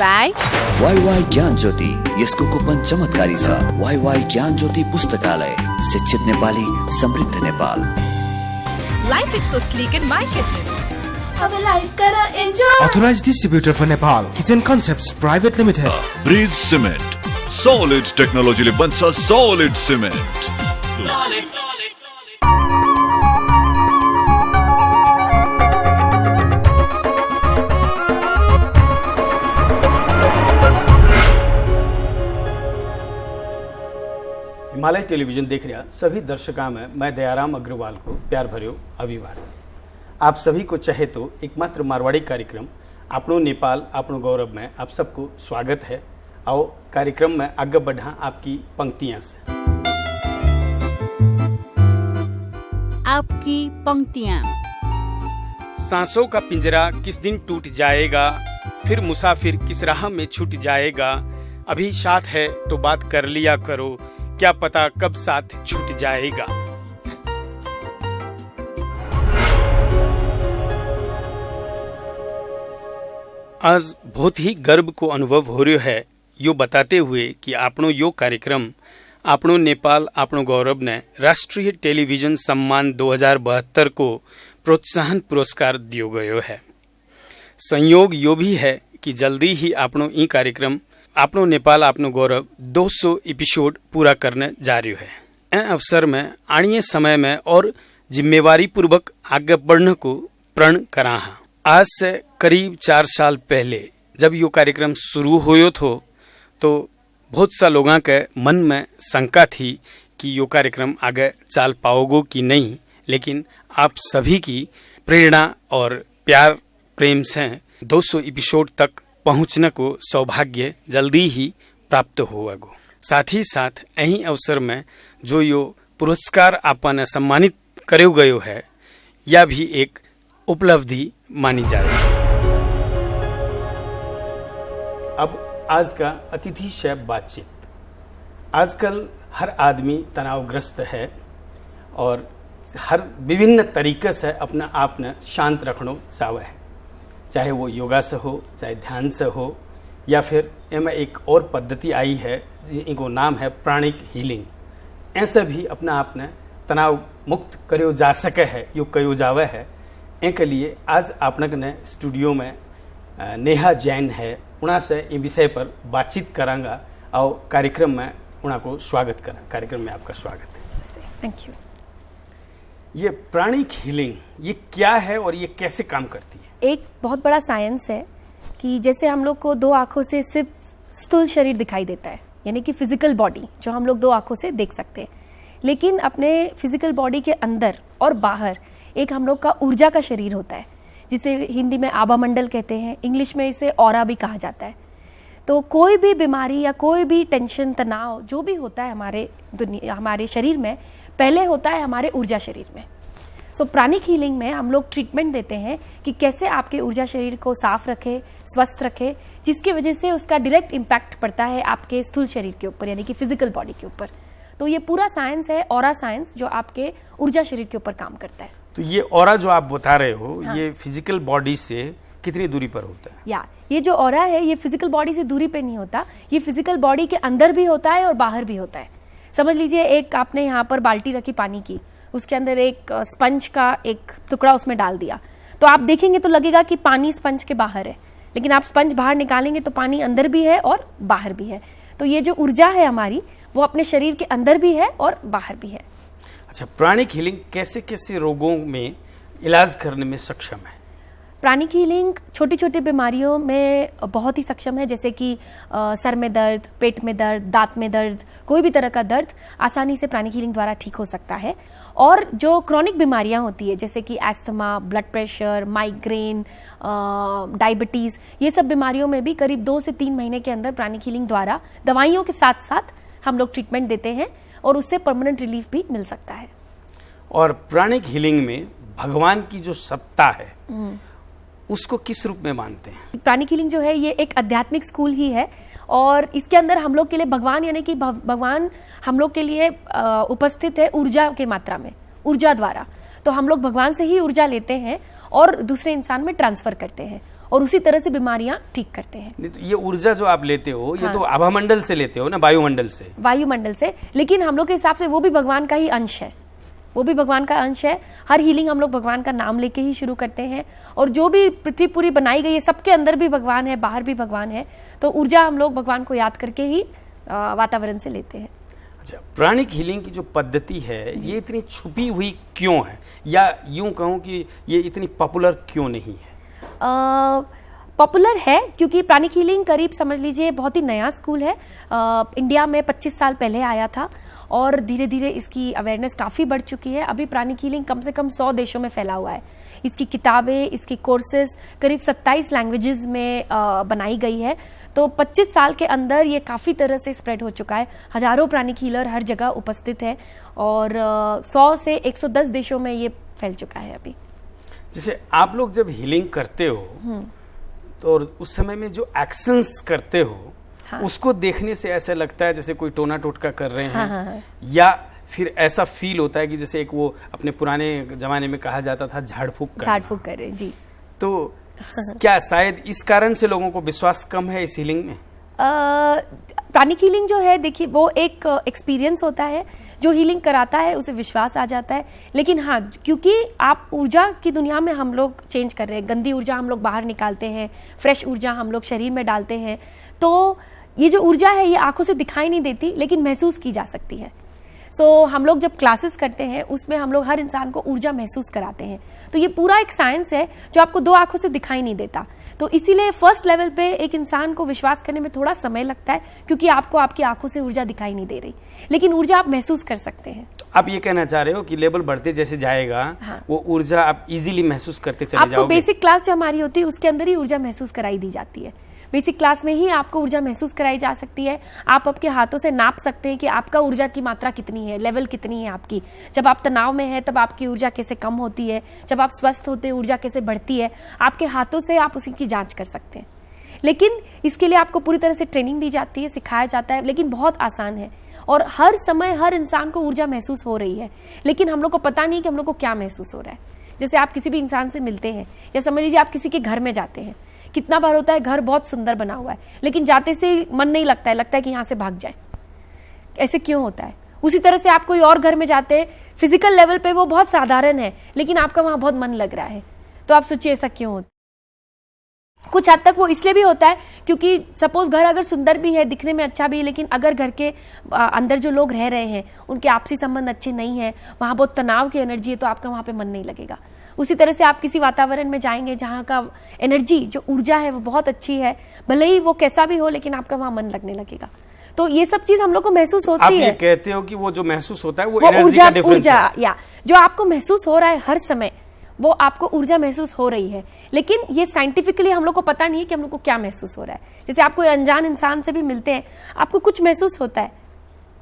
By WaiWai ज्ञान ज्योति। यसको coupon चमत्कारी छ। वाईवाई ज्ञान ज्योति पुस्तकालय, शिक्षित नेपाली, समृद्ध Nepal. Life is so sleek in my kitchen. अब लाइफ करा enjoy. Authorized distributor for Nepal, Kitchen Concepts Private Limited. Breeze Cement, solid technology ले बन्छ solid cement. हिमालय टेलीविजन देख रहा सभी दर्शकों में मैं दयाराम अग्रवाल को प्यार भर्यो अभिवादन। आप सभी को चाहे तो एकमात्र मारवाड़ी कार्यक्रम आपनो नेपाल आपनो गौरव में आप सबको स्वागत है। आओ कार्यक्रम में आगे बढ़ा आपकी पंक्तियां से। आपकी पंक्तियां। सांसों का पिंजरा किस दिन टूट जाएगा, फिर मुसाफिर किस राह में छूट जाएगा। अभी साथ है तो बात कर लिया करो, क्या पता कब साथ छूट जाएगा। आज बहुत ही गर्व को अनुभव हो रहा है यो बताते हुए कि आपनो यो कार्यक्रम आपनो नेपाल आपनो गौरव ने राष्ट्रीय टेलीविजन सम्मान 2072 को प्रोत्साहन पुरस्कार दियो गयो है। संयोग यो भी है कि जल्दी ही आपनो ई कार्यक्रम आपनो नेपाल आपनो गौरव 200 एपिसोड पूरा करने जा रही है। ए अवसर में आने समय में और जिम्मेवारी पूर्वक आगे बढ़ने को प्रण करा। आज से करीब 4 साल पहले जब यो कार्यक्रम शुरू हुयो तो बहुत सा लोगों के मन में शंका थी कि यो कार्यक्रम आगे चल पाओगे कि नहीं, लेकिन आप सभी की प्रेरणा और प्यार प्रेम से 200 एपिसोड तक पहुंचने को सौभाग्य जल्दी ही प्राप्त होगा। साथ ही साथ यही अवसर में जो यो पुरस्कार आपने सम्मानित करो गयो है, यह भी एक उपलब्धि मानी जा रही है। अब आज का अतिथि से बातचीत। आजकल हर आदमी तनावग्रस्त है और हर विभिन्न तरीके से अपना आप ने शांत रखना चाहे है, चाहे वो योगा से हो, चाहे ध्यान से हो, या फिर एमें एक और पद्धति आई है इनको नाम है प्राणिक हीलिंग। ऐसे भी अपना आप ने तनाव मुक्त करो जा सके है, यो कयो जावे है। एक लिए आज आपने ने स्टूडियो में नेहा जैन है, उना से इस विषय पर बातचीत करांगा और कार्यक्रम में उना को स्वागत करा। कार्यक्रम में आपका स्वागत है। Thank you. ये प्राणिक हीलिंग ये क्या है और ये कैसे काम करती है? एक बहुत बड़ा साइंस है कि जैसे हम लोग को 2 आंखों से सिर्फ स्थूल शरीर दिखाई देता है, यानी कि फिजिकल बॉडी जो हम लोग 2 आंखों से देख सकते हैं, लेकिन अपने फिजिकल बॉडी के अंदर और बाहर एक हम लोग का ऊर्जा का शरीर होता है, जिसे हिंदी में आभा मंडल कहते हैं, इंग्लिश में इसे ऑरा भी कहा जाता है। तो कोई भी बीमारी या कोई भी टेंशन तनाव जो भी होता है हमारे शरीर में, पहले होता है हमारे ऊर्जा शरीर में। सो प्राणिक हीलिंग में हम लोग ट्रीटमेंट देते हैं कि कैसे आपके ऊर्जा शरीर को साफ रखे, स्वस्थ रखे, जिसकी वजह से उसका डायरेक्ट इम्पैक्ट पड़ता है आपके स्थूल शरीर के ऊपर, यानी कि फिजिकल बॉडी के ऊपर। तो ये पूरा साइंस है ऑरा साइंस, जो आपके ऊर्जा शरीर के ऊपर काम करता है। तो ये ऑरा जो आप बता रहे हो, हाँ, ये फिजिकल बॉडी से कितनी दूरी पर होता है? ये जो ऑरा है ये फिजिकल बॉडी से दूरी पे नहीं होता, ये फिजिकल बॉडी के अंदर भी होता है और बाहर भी होता है। समझ लीजिए एक आपने यहाँ पर बाल्टी रखी पानी की, उसके अंदर एक स्पंज का एक टुकड़ा उसमें डाल दिया, तो आप देखेंगे तो लगेगा कि पानी स्पंज के बाहर है, लेकिन आप स्पंज बाहर निकालेंगे तो पानी अंदर भी है और बाहर भी है। तो ये जो ऊर्जा है हमारी, वो अपने शरीर के अंदर भी है और बाहर भी है। अच्छा, प्राणिक हीलिंग कैसे कैसे रोगों में इलाज करने में सक्षम है? प्राणिक हीलिंग छोटी छोटी बीमारियों में बहुत ही सक्षम है, जैसे कि सर में दर्द, पेट में दर्द, दांत में दर्द, कोई भी तरह का दर्द आसानी से प्राणिक हीलिंग द्वारा ठीक हो सकता है। और जो क्रॉनिक बीमारियां होती है, जैसे कि asthma, blood pressure, migraine, diabetes, ये सब बीमारियों में भी करीब 2 से 3 महीने के अंदर प्राणिक हीलिंग द्वारा दवाइयों के साथ साथ हम लोग ट्रीटमेंट देते हैं और उससे परमानेंट रिलीफ भी मिल सकता है। और प्राणिक हीलिंग में भगवान की जो सत्ता है उसको किस रूप में मानते हैं? प्राणिक हीलिंग जो है ये एक आध्यात्मिक स्कूल ही है और इसके अंदर हम लोग के लिए भगवान, यानी कि भगवान हम लोग के लिए उपस्थित है ऊर्जा के मात्रा में, ऊर्जा द्वारा। तो हम लोग भगवान से ही ऊर्जा लेते हैं और दूसरे इंसान में ट्रांसफर करते हैं। और उसी तरह से बीमारियां ठीक करते हैं। नहीं तो ये ऊर्जा जो आप लेते हो ये तो आभामंडल से लेते हो ना, वायुमंडल से? वायुमंडल से, लेकिन हम लोग के हिसाब से वो भी भगवान का ही अंश है, वो भी भगवान का अंश है। हर हीलिंग हम लोग भगवान का नाम लेके ही शुरू करते हैं, और जो भी पृथ्वी पूरी बनाई गई है सबके अंदर भी भगवान है, बाहर भी भगवान है। तो ऊर्जा हम लोग भगवान को याद करके ही वातावरण से लेते हैं। अच्छा, प्राणिक हीलिंग की जो पद्धति है ये इतनी छुपी हुई क्यों है, या यूं कहूं कि ये इतनी पॉपुलर क्यों नहीं है? पॉपुलर है क्योंकि प्राणिक हीलिंग करीब समझ लीजिए बहुत ही नया स्कूल है। इंडिया में 25 साल पहले आया था और धीरे धीरे इसकी अवेयरनेस काफ़ी बढ़ चुकी है। अभी प्राणिक हीलिंग कम से कम 100 देशों में फैला हुआ है। इसकी किताबें, इसकी कोर्सेज करीब 27 लैंग्वेजेस में बनाई गई है। तो 25 साल के अंदर ये काफ़ी तरह से स्प्रेड हो चुका है। हजारों प्राणिक हीलर हर जगह उपस्थित है और 100 से 110 देशों में ये फैल चुका है अभी। जैसे आप लोग जब हीलिंग करते हो तो उस समय में जो एक्शंस करते हो उसको देखने से ऐसा लगता है जैसे कोई टोना टोटका कर रहे हैं, या फिर ऐसा फील होता है कि जैसे एक वो अपने पुराने जमाने में कहा जाता था झाड़ फूक कर रहे हैं जी। तो क्या शायद इस कारण से लोगों को विश्वास कम है इस हीलिंग में? प्राणिक हीलिंग जो है देखिए वो एक एक्सपीरियंस होता है, जो हीलिंग कराता है उसे विश्वास आ जाता है। लेकिन हाँ, क्योंकि आप ऊर्जा की दुनिया में हम लोग चेंज कर रहे हैं, गंदी ऊर्जा हम लोग बाहर निकालते हैं, फ्रेश ऊर्जा हम लोग शरीर में डालते हैं, तो ये जो ऊर्जा है ये आंखों से दिखाई नहीं देती लेकिन महसूस की जा सकती है। सो हम लोग जब क्लासेस करते हैं उसमें हम लोग हर इंसान को ऊर्जा महसूस कराते हैं। तो ये पूरा एक साइंस है जो आपको दो आंखों से दिखाई नहीं देता। तो इसीलिए फर्स्ट लेवल पे एक इंसान को विश्वास करने में थोड़ा समय लगता है, क्योंकि आपको आपकी आंखों से ऊर्जा दिखाई नहीं दे रही, लेकिन ऊर्जा आप महसूस कर सकते हैं। तो आप ये कहना चाह रहे हो कि लेवल बढ़ते जैसे जाएगा वो ऊर्जा आप इजीली महसूस करते चले जाओगे? आपको बेसिक क्लास जो हमारी होती है उसके अंदर ही ऊर्जा महसूस कराई दी जाती है। बेसिक क्लास में ही आपको ऊर्जा महसूस कराई जा सकती है। आप आपके हाथों से नाप सकते हैं कि आपका ऊर्जा की मात्रा कितनी है, लेवल कितनी है आपकी। जब आप तनाव में है तब आपकी ऊर्जा कैसे कम होती है, जब आप स्वस्थ होते हैं ऊर्जा कैसे बढ़ती है, आपके हाथों से आप उसी की जांच कर सकते हैं। लेकिन इसके लिए आपको पूरी तरह से ट्रेनिंग दी जाती है, सिखाया जाता है, लेकिन बहुत आसान है और हर समय हर इंसान को ऊर्जा महसूस हो रही है, लेकिन हम लोग को पता नहीं कि हम लोग को क्या महसूस हो रहा है। जैसे आप किसी भी इंसान से मिलते हैं या समझ लीजिए आप किसी के घर में जाते हैं, कितना बार होता है घर बहुत सुंदर बना हुआ है लेकिन जाते से मन नहीं लगता है, लगता है कि यहां से भाग जाए। ऐसे क्यों होता है? उसी तरह से आप कोई और घर में जाते हैं, फिजिकल लेवल पे वो बहुत साधारण है लेकिन आपका वहां बहुत मन लग रहा है, तो आप सोचिए ऐसा क्यों होता है। कुछ हद तक वो इसलिए भी होता है क्योंकि सपोज घर अगर सुंदर भी है, दिखने में अच्छा भी है, लेकिन अगर घर के अंदर जो लोग रह रहे हैं उनके आपसी संबंध अच्छे नहीं है, वहां बहुत तनाव की एनर्जी है, तो आपका वहां पे मन नहीं लगेगा। उसी तरह से आप किसी वातावरण में जाएंगे जहां का एनर्जी जो ऊर्जा है वो बहुत अच्छी है, भले ही वो कैसा भी हो लेकिन आपका वहां मन लगने लगेगा। तो ये सब चीज हम लोग को महसूस होती है। आप ये कहते हो कि वो जो महसूस होता है वो एनर्जी का डिफरेंस है, या जो आपको महसूस हो रहा है हर समय वो आपको ऊर्जा महसूस हो रही है, लेकिन ये साइंटिफिकली हम लोग को पता नहीं है कि हम लोग को क्या महसूस हो रहा है। जैसे आप कोई अनजान इंसान से भी मिलते हैं, आपको कुछ महसूस होता है,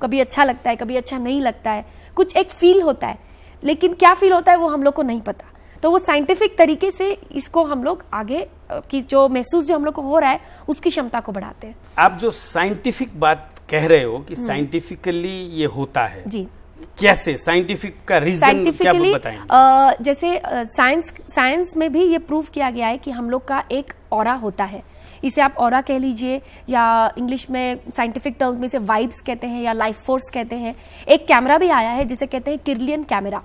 कभी अच्छा लगता है, कभी अच्छा नहीं लगता है, कुछ एक फील होता है, लेकिन क्या फील होता है वो हम लोग को नहीं पता। तो वो साइंटिफिक तरीके से इसको हम लोग आगे की जो महसूस जो हम लोग को हो रहा है उसकी क्षमता को बढ़ाते हैं। आप जो साइंटिफिक बात कह रहे हो कि साइंटिफिकली ये होता है जी, कैसे? साइंटिफिक का रीजन क्या बताएंगे? जैसे साइंस में भी ये प्रूव किया गया है कि हम लोग का एक ऑरा होता है, इसे आप ऑरा कह लीजिए या इंग्लिश में साइंटिफिक टर्म्स में इसे वाइब्स कहते हैं या लाइफ फोर्स कहते हैं। एक कैमरा भी आया है जिसे कहते हैं किर्लियन कैमरा।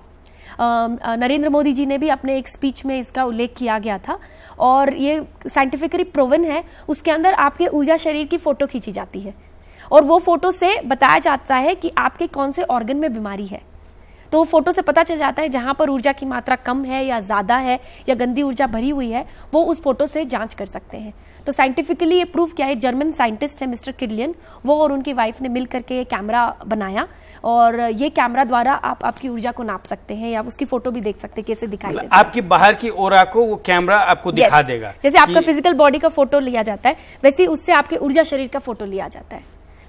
नरेंद्र मोदी जी ने भी अपने एक स्पीच में इसका उल्लेख किया गया था और ये साइंटिफिकली प्रूवन है। उसके अंदर आपके ऊर्जा शरीर की फोटो खींची जाती है और वो फोटो से बताया जाता है कि आपके कौन से ऑर्गन में बीमारी है। तो फोटो से पता चल जाता है जहां पर ऊर्जा की मात्रा कम है या ज्यादा है या गंदी ऊर्जा भरी हुई है, वो उस फोटो से जांच कर सकते हैं। तो साइंटिफिकली ये प्रूव किया है। जर्मन साइंटिस्ट है मिस्टर किर्लियन, वो और उनकी वाइफ ने मिल करके ये कैमरा बनाया और ये कैमरा द्वारा आप आपकी ऊर्जा को नाप सकते हैं या उसकी फोटो भी देख सकते हैं कैसे दिखाई देती है। आपकी बाहर की ओरा को वो कैमरा आपको दिखा देगा। जैसे आपका फिजिकल बॉडी का फोटो लिया जाता है वैसे ही उससे आपके ऊर्जा शरीर का फोटो लिया जाता है,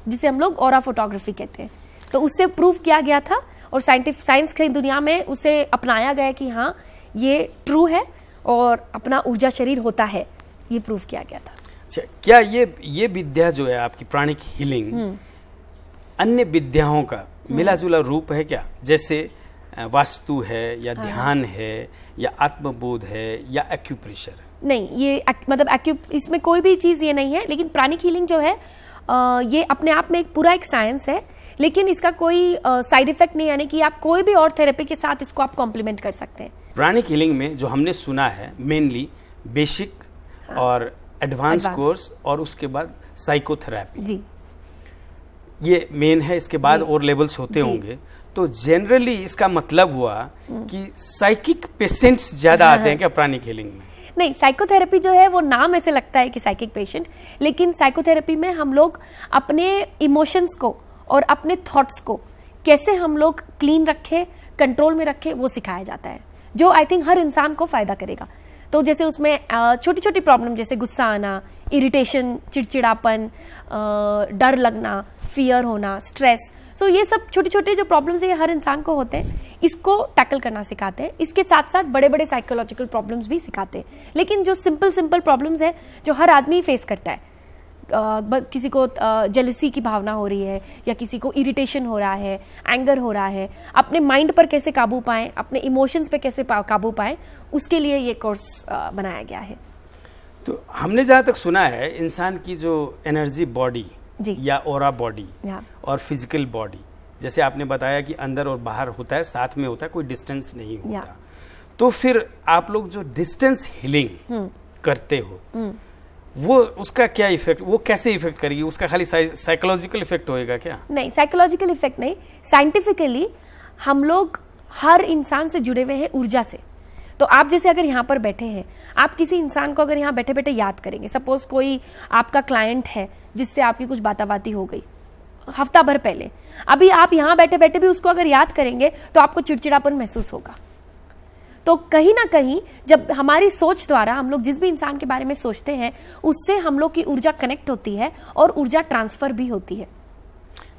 जिसे हम लोग ऑरा फोटोग्राफी कहते हैं। तो उससे प्रूव किया गया था और साइंस की दुनिया में उसे अपनाया गया कि हाँ ये ट्रू है और अपना ऊर्जा शरीर होता है, ये प्रूव किया गया था। अच्छा, क्या ये विद्या जो है आपकी प्राणिक हीलिंग अन्य विद्याओं का मिला जुला रूप है क्या? जैसे वास्तु है या ध्यान है या आत्मबोध है या एक्यूप्रेशर? नहीं, ये मतलब इसमें कोई भी चीज़ ये नहीं है, लेकिन प्राणिक हीलिंग जो है ये अपने आप में पूरा एक साइंस है, लेकिन इसका कोई साइड इफेक्ट नहीं, यानी कि आप कोई भी और थेरेपी के साथ इसको आप कॉम्प्लीमेंट कर सकते हैं। प्राणिक हीलिंग में जो हमने सुना है मेनली बेसिक और एडवांस कोर्स और उसके बाद साइकोथेरेपी, जी ये मेन है। इसके बाद और लेवल्स होते होंगे। तो जनरली इसका मतलब हुआ कि साइकिक पेशेंट्स ज्यादा आते हैं क्या प्राणिक हीलिंग में? नहीं, साइकोथेरेपी जो है वो नाम ऐसे लगता है कि साइकिक पेशेंट, लेकिन साइकोथेरेपी में हम लोग अपने इमोशंस को और अपने थॉट्स को कैसे हम लोग क्लीन रखें, कंट्रोल में रखें, वो सिखाया जाता है, जो आई थिंक हर इंसान को फायदा करेगा। तो जैसे उसमें छोटी छोटी प्रॉब्लम जैसे गुस्सा आना, इरिटेशन, चिड़चिड़ापन, डर लगना, फियर होना, स्ट्रेस, सो ये सब छोटे छोटे जो प्रॉब्लम्स है हर इंसान को होते हैं, इसको टैकल करना सिखाते हैं। इसके साथ साथ बड़े बड़े साइकोलॉजिकल प्रॉब्लम्स भी सिखाते हैं, लेकिन जो सिंपल प्रॉब्लम्स है जो हर आदमी फेस करता है, किसी को जेलसी की भावना हो रही है या किसी को इरिटेशन हो रहा है, एंगर हो रहा है, अपने माइंड पर कैसे काबू पाएं, अपने इमोशंस पे कैसे काबू पाएं, उसके लिए ये कोर्स बनाया गया है। तो हमने जहाँ तक सुना है इंसान की जो एनर्जी बॉडी या ओरा बॉडी और फिजिकल बॉडी, जैसे आपने बताया कि अंदर और बाहर होता है, साथ में होता है, कोई डिस्टेंस नहीं होता। तो फिर आप लोग जो डिस्टेंस हीलिंग करते हो वो उसका क्या इफेक्ट, वो कैसे इफेक्ट करेगी? उसका खाली साइकोलॉजिकल इफेक्ट होएगा क्या? नहीं, साइकोलॉजिकल इफेक्ट नहीं, साइंटिफिकली हम लोग हर इंसान से जुड़े हुए हैं ऊर्जा से। तो आप जैसे अगर यहाँ पर बैठे हैं, आप किसी इंसान को अगर यहाँ बैठे बैठे याद करेंगे, सपोज कोई आपका क्लाइंट है जिससे आपकी कुछ बाताबाती हो गई हफ्ता भर पहले, अभी आप यहाँ बैठे बैठे भी उसको अगर याद करेंगे तो आपको चिड़चिड़ापन महसूस होगा। तो कहीं ना कहीं जब हमारी सोच द्वारा हम लोग जिस भी इंसान के बारे में सोचते हैं, उससे हम लोग की ऊर्जा कनेक्ट होती है और ऊर्जा ट्रांसफर भी होती है।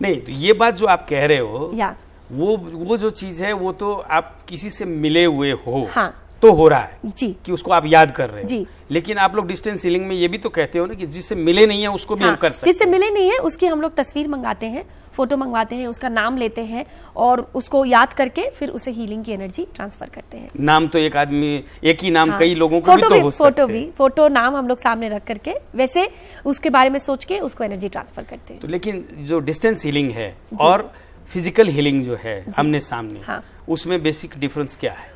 नहीं, तो ये बात जो आप कह रहे हो वो जो चीज है वो तो आप किसी से मिले हुए हो, हाँ, तो हो रहा है जी, कि उसको आप याद कर रहे हो जी। लेकिन आप लोग डिस्टेंस हीलिंग में ये भी तो कहते हो ना कि जिससे मिले नहीं है उसको भी हम कर सकते हैं। जिससे मिले नहीं है उसकी हम लोग तस्वीर मंगाते हैं, फोटो मंगवाते हैं, उसका नाम लेते हैं और उसको याद करके फिर उसे हीलिंग की एनर्जी ट्रांसफर करते हैं। नाम तो एक आदमी, एक ही नाम कई लोगों को भी तो हो सकते हैं। फोटो नाम हम लोग सामने रख करके वैसे उसके बारे में सोच के उसको एनर्जी ट्रांसफर करते हैं। तो लेकिन जो डिस्टेंस हीलिंग है और फिजिकल हीलिंग जो है आमने सामने, उसमें बेसिक डिफरेंस क्या है?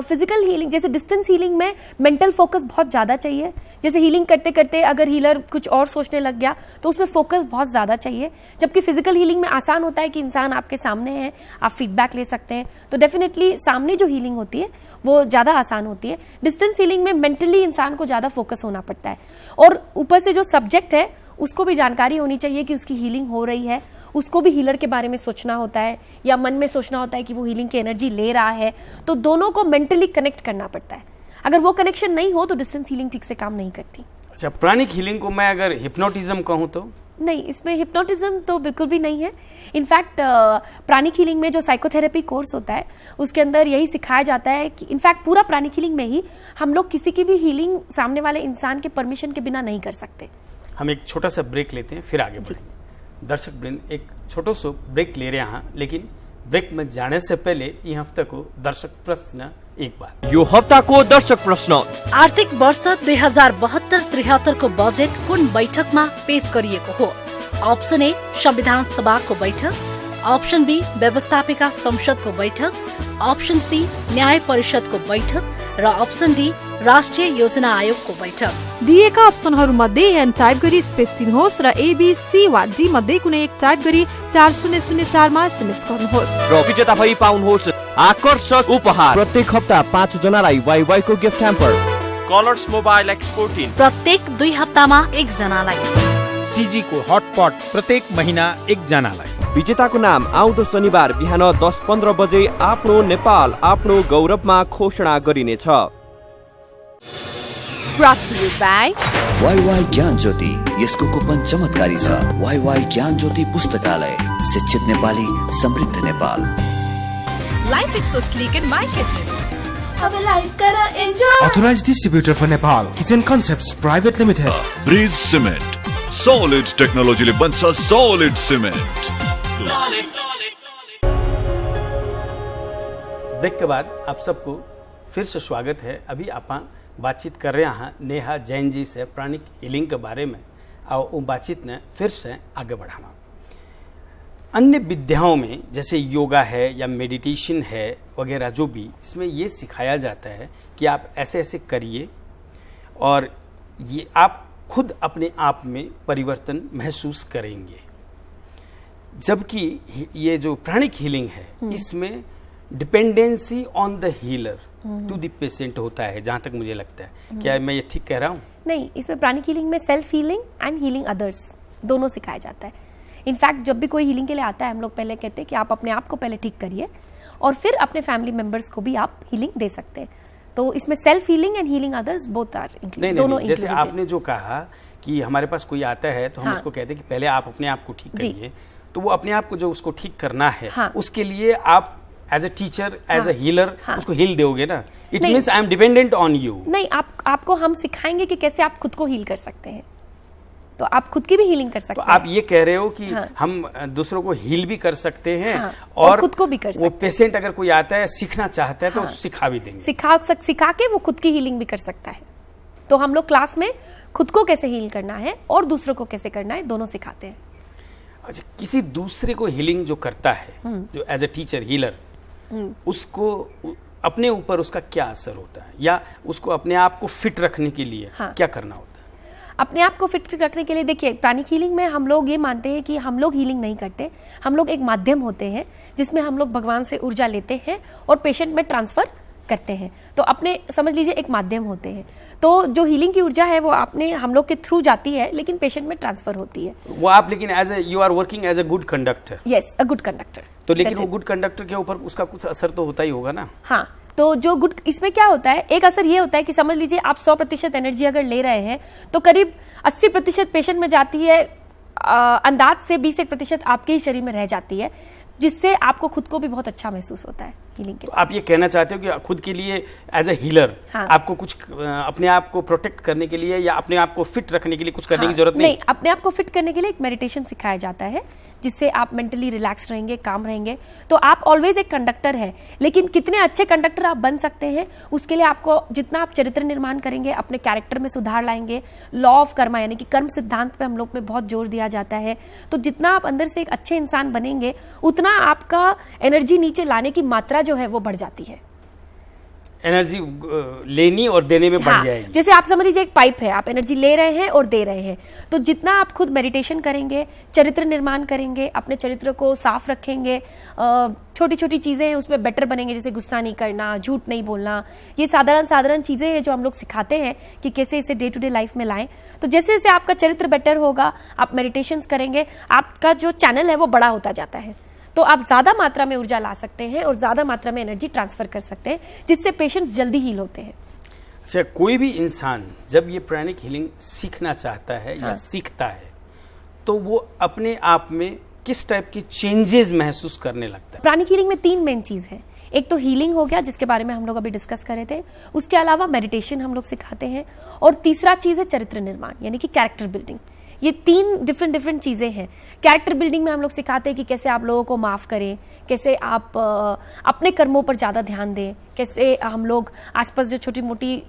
फिजिकल हीलिंग, जैसे डिस्टेंस हीलिंग में मेंटल फोकस बहुत ज्यादा चाहिए। जैसे हीलिंग करते करते अगर हीलर कुछ और सोचने लग गया तो उसमें फोकस बहुत ज्यादा चाहिए, जबकि फिजिकल हीलिंग में आसान होता है कि इंसान आपके सामने है, आप फीडबैक ले सकते हैं, तो डेफिनेटली सामने जो हीलिंग होती है वो ज्यादा आसान होती है। डिस्टेंस हीलिंग में मेंटली इंसान को ज्यादा फोकस होना पड़ता है और ऊपर से जो सब्जेक्ट है उसको भी जानकारी होनी चाहिए कि उसकी हीलिंग हो रही है, उसको भी हीलर के बारे में सोचना होता है या मन में सोचना होता है कि वो हीलिंग की एनर्जी ले रहा है, तो दोनों को मेंटली कनेक्ट करना पड़ता है। अगर वो कनेक्शन नहीं हो तो डिस्टेंस हीलिंग ठीक से काम नहीं करती। अच्छा, प्राणिक हीलिंग को मैं अगर हिप्नोटिज्म कहूं तो? नहीं, इसमें हिप्नोटिज्म तो बिल्कुल भी नहीं है। इनफैक्ट प्राणिक हीलिंग में जो साइकोथेरेपी कोर्स होता है उसके अंदर यही सिखाया जाता है कि इनफैक्ट पूरा प्राणिक हीलिंग में ही हम लोग किसी की भी हीलिंग सामने वाले इंसान के परमिशन के बिना नहीं कर सकते। हम एक छोटा सा ब्रेक लेते हैं, फिर आगे बढ़ेंगे। दर्शक वृंद, एक छोटो सो ब्रेक ले रहे हैं, लेकिन ब्रेक में जाने से पहले यी हफ्ता को दर्शक प्रश्न एक बार। यो हफ्ता को दर्शक प्रश्न, आर्थिक वर्ष 2072-73 को बजेट कुन बैठकमा पेश गरिएको हो? अप्सन ए संविधान सभाको बैठक, अप्सन बी व्यवस्थापिका संसदको बैठक, अप्सन सी न्याय परिषदको बैठक र अप्सन डी राष्ट्रिय योजना आयोगको बैठक। दिएका अप्सनहरू मध्ये एन टाइप गरी स्पेस दिनुहोस् र एबीसी वा डी मध्ये कुनै एक टाइप गरी 4004 मा एसएमएस गर्नुहोस् र विजेता भई पाउनुहोस् आकर्षक उपहार। प्रत्येक हप्ता 5 जनालाई वाइवाई को गिफ्ट ह्याम्पर, कलर्स मोबाइल एक्स14 प्रत्येक 2 हप्तामा 1 जनालाई, सीजी को हटपट प्रत्येक महीना 1 जनालाई। विजेताको नाम आउँदो शनिबार बिहान 10:15 बजे आफ्नो नेपाल आफ्नो गौरवमा घोषणा गरिनेछ। Brought to you by WaiWai ज्ञान ज्योति, यसको कुपन चमत्कारी छ। वाईवाई ज्ञान ज्योति पुस्तकालय, शिक्षित नेपाली, समृद्ध Nepal. Life is so sleek in my kitchen. अब लाइफ करा enjoy. Authorized distributor for Nepal, Kitchen Concepts Private Limited. Bridge cement, solid टेक्नोलॉजीले बन्छ सॉलिड सिमेन्ट। ब्रेक के बाद आप सबको फिर से स्वागत है। अभी आप बातचीत कर रहे हैं नेहा जैन जी से प्राणिक हीलिंग के बारे में और वो बातचीत ने फिर से आगे बढ़ाना। अन्य विद्याओं में जैसे योगा है या मेडिटेशन है वगैरह जो भी, इसमें ये सिखाया जाता है कि आप ऐसे ऐसे करिए और ये आप खुद अपने आप में परिवर्तन महसूस करेंगे। जबकि ये जो प्राणिक हीलिंग है इसमें dependency on the healer to the patient होता है, जहां तक मुझे लगता है। क्या मैं ये ठीक कह रहा हूँ? नहीं, इसमें प्राणिक हीलिंग में self healing and healing others दोनों सिखाया जाता है। इनफैक्ट जब भी कोई हीलिंग के लिए आता है हम लोग पहले कहते हैं कि आप अपने आप को पहले ठीक करिए और फिर अपने फैमिली मेंबर्स को भी आप हीलिंग दे सकते हैं। तो इसमें self healing and healing others both are included, दोनों नहीं, जैसे आपने जो कहा कि हमारे पास कोई आता है तो हम उसको कहते हैं कि पहले आप अपने आप को ठीक करिए, तो वो अपने आप को जो उसको ठीक करना है उसके लिए आप as a teacher, as a healer उसको हील दोगे ना। It means I am dependent on you. नहीं, आपको हम सिखाएंगे कि कैसे आप खुद को हील कर सकते हैं, तो आप खुद की भी हीलिंग कर सकते हैं। तो आप ये कह रहे हो कि हम दूसरों को हील भी कर सकते हैं और खुद को भी कर सकते हैं। वो पेशेंट अगर कोई आता है सीखना चाहता है तो सिखा भी देंगे, सिखा के वो खुद की हीलिंग भी कर सकता है। तो हम लोग क्लास में खुद को कैसे हील करना है और दूसरों को कैसे करना है दोनों सिखाते हैं। अच्छा, किसी दूसरे को हीलिंग जो करता है, जो एज ए टीचर हीलर, उसको अपने ऊपर उसका क्या असर होता है, या उसको अपने आप को फिट रखने के लिए क्या करना होता है? अपने आप को फिट रखने के लिए देखिए, प्राणिक हीलिंग में हम लोग ये मानते हैं कि हम लोग हीलिंग नहीं करते, हम लोग एक माध्यम होते हैं जिसमें हम लोग भगवान से ऊर्जा लेते हैं और पेशेंट में ट्रांसफर करते हैं। तो अपने समझ लीजिए एक माध्यम होते हैं। तो जो हीलिंग की ऊर्जा है वो आपने हम लोग के थ्रू जाती है लेकिन पेशेंट में ट्रांसफर होती है वो आप, लेकिन as a you are working as a good conductor. Yes, a good conductor. तो लेकिन वो गुड कंडक्टर के ऊपर उसका कुछ असर तो होता ही होगा ना। हाँ, तो जो गुड, इसमें क्या होता है, एक असर ये होता है कि समझ लीजिए आप 100% एनर्जी अगर ले रहे हैं तो करीब 80% पेशेंट में जाती है, अंदाज से 20% आपके ही शरीर में रह जाती है, जिससे आपको खुद को भी बहुत अच्छा महसूस होता है हीलिंग के। तो आप ये कहना चाहते हो कि खुद के लिए एज ए हीलर आपको कुछ अपने आप को प्रोटेक्ट करने के लिए या अपने आप को फिट रखने के लिए कुछ करने की जरूरत नहीं? अपने आप को फिट करने के लिए एक मेडिटेशन सिखाया जाता है जिससे आप मेंटली रिलैक्स रहेंगे, काम रहेंगे। तो आप ऑलवेज एक कंडक्टर है, लेकिन कितने अच्छे कंडक्टर आप बन सकते हैं उसके लिए आपको जितना आप चरित्र निर्माण करेंगे, अपने कैरेक्टर में सुधार लाएंगे, लॉ ऑफ कर्मा यानी कि कर्म सिद्धांत पे हम लोग में बहुत जोर दिया जाता है। तो जितना आप अंदर से एक अच्छे इंसान बनेंगे उतना आपका एनर्जी नीचे लाने की मात्रा जो है वो बढ़ जाती है। एनर्जी लेनी और देने में बढ़ जाएगी। जैसे आप समझ लीजिए एक पाइप है, आप एनर्जी ले रहे हैं और दे रहे हैं, तो जितना आप खुद मेडिटेशन करेंगे, चरित्र निर्माण करेंगे, अपने चरित्र को साफ रखेंगे, छोटी छोटी चीजें हैं उसमें बेटर बनेंगे, जैसे गुस्सा नहीं करना, झूठ नहीं बोलना, ये साधारण चीजें हैं जो हम लोग सिखाते हैं कि कैसे इसे डे टू डे लाइफ में लाएं। तो जैसे जैसे आपका चरित्र बेटर होगा, आप मेडिटेशन करेंगे, आपका जो चैनल है वो बड़ा होता जाता है, तो आप ज्यादा मात्रा में ऊर्जा ला सकते हैं और ज्यादा मात्रा में एनर्जी ट्रांसफर कर सकते हैं, जिससे पेशेंट्स जल्दी हील होते हैं। अच्छा, कोई भी इंसान जब ये प्राणिक हीलिंग सीखना चाहता है या सीखता है तो वो अपने आप में किस टाइप की चेंजेस महसूस करने लगता है? प्राणिक हीलिंग में 3 मेन चीज है। एक तो हीलिंग हो गया जिसके बारे में हम लोग अभी डिस्कस कर रहे थे, उसके अलावा मेडिटेशन हम लोग सिखाते हैं, और तीसरा चीज है चरित्र निर्माण यानी कि कैरेक्टर बिल्डिंग। ये 3 डिफरेंट चीजें हैं। कैरेक्टर बिल्डिंग में हम लोग सिखाते हैं कि कैसे आप लोगों को माफ करें, कैसे आप अपने कर्मों पर ज्यादा ध्यान दें, कैसे हम लोग आसपास जो छोटी मोटी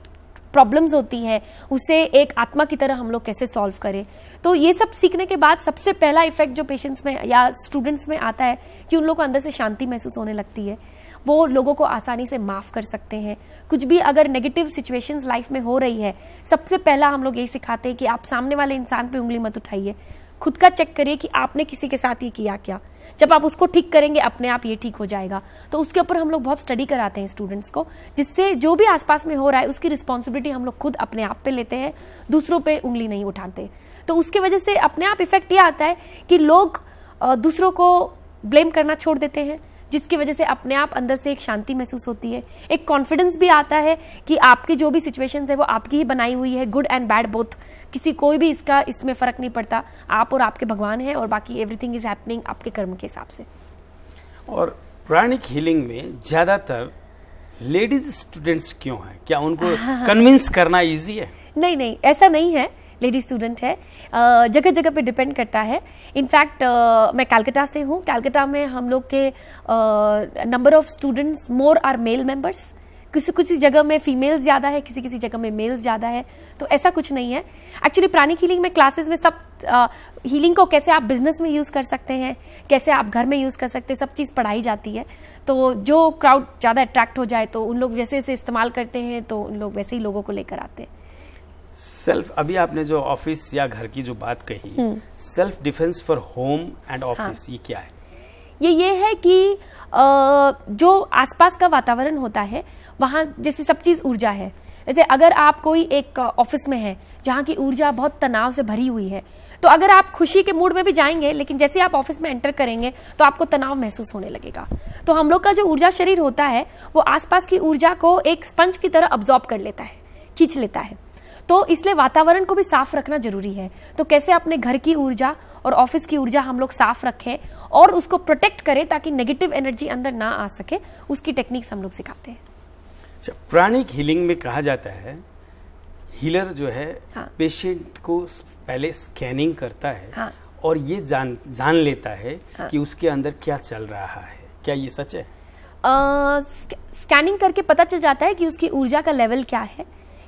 प्रॉब्लम्स होती हैं उसे एक आत्मा की तरह हम लोग कैसे सॉल्व करें। तो ये सब सीखने के बाद सबसे पहला इफेक्ट जो पेशेंट्स में या स्टूडेंट्स में आता है कि उन लोगों को अंदर से शांति महसूस होने लगती है, वो लोगों को आसानी से माफ कर सकते हैं। कुछ भी अगर नेगेटिव सिचुएशंस लाइफ में हो रही है, सबसे पहला हम लोग यही सिखाते हैं कि आप सामने वाले इंसान पे उंगली मत उठाइए, खुद का चेक करिए कि आपने किसी के साथ ये किया क्या। जब आप उसको ठीक करेंगे अपने आप ये ठीक हो जाएगा। तो उसके ऊपर हम लोग बहुत स्टडी कराते हैं स्टूडेंट्स को, जिससे जो भी आसपास में हो रहा है उसकी रिस्पॉन्सिबिलिटी हम लोग खुद अपने आप पे लेते हैं, दूसरों पे उंगली नहीं उठाते। तो उसके वजह से अपने आप इफेक्ट ये आता है कि लोग दूसरों को ब्लेम करना छोड़ देते हैं, जिसकी वजह से अपने आप अंदर से एक शांति महसूस होती है, एक कॉन्फिडेंस भी आता है कि आपकी जो भी सिचुएशंस है वो आपकी ही बनाई हुई है, गुड एंड बैड बोथ, किसी कोई भी इसमें फर्क नहीं पड़ता, आप और आपके भगवान है और बाकी एवरीथिंग इज हैपनिंग आपके कर्म के हिसाब से। और प्राणिक हीलिंग में ज्यादातर लेडीज स्टूडेंट्स क्यों हैं? क्या उनको कन्विंस करना इजी है? नहीं, ऐसा नहीं है। लेडी स्टूडेंट है, जगह जगह पे डिपेंड करता है। इनफैक्ट मैं कलकत्ता से हूँ। कलकत्ता में हम लोग के number of students more are male members, किसी किसी जगह में फीमेल्स ज़्यादा है, किसी किसी जगह में मेल्स ज़्यादा है, तो ऐसा कुछ नहीं है। एक्चुअली प्राणिक हीलिंग में क्लासेस में सब हीलिंग को कैसे आप बिजनेस में यूज़ कर सकते हैं, कैसे आप घर में यूज़ कर सकते हैं, सब चीज़ पढ़ाई जाती है। तो जो क्राउड ज़्यादा अट्रैक्ट हो जाए तो उन लोग जैसे जैसे इस्तेमाल करते हैं तो उन लोग वैसे ही लोगों को लेकर आते हैं। सेल्फ, अभी आपने जो ऑफिस या घर की जो बात कही, self defence for home and office, ये क्या है? ये है कि जो आसपास का वातावरण होता है वहाँ जैसे सब चीज़ ऊर्जा है। जैसे अगर आप कोई एक ऑफिस में है जहाँ की ऊर्जा बहुत तनाव से भरी हुई है, तो अगर आप खुशी के मूड में भी जाएंगे लेकिन जैसे आप ऑफिस में एंटर करेंगे तो आपको तनाव महसूस होने लगेगा। तो हम लोग का जो ऊर्जा शरीर होता है वो आसपास की ऊर्जा को एक स्पंज की तरह अब्जॉर्ब कर लेता है, खींच लेता है। तो इसलिए वातावरण को भी साफ रखना जरूरी है। तो कैसे अपने घर की ऊर्जा और ऑफिस की ऊर्जा हम लोग साफ रखें और उसको प्रोटेक्ट करें ताकि नेगेटिव एनर्जी अंदर ना आ सके, उसकी टेक्निक्स हम लोग सिखाते हैं। अच्छा, प्राणिक हीलिंग में कहा जाता है हीलर जो है पेशेंट को पहले स्कैनिंग करता है और ये जान लेता है कि उसके अंदर क्या चल रहा है। क्या ये सच है? स्कैनिंग करके पता चल जाता है कि उसकी ऊर्जा का लेवल क्या है,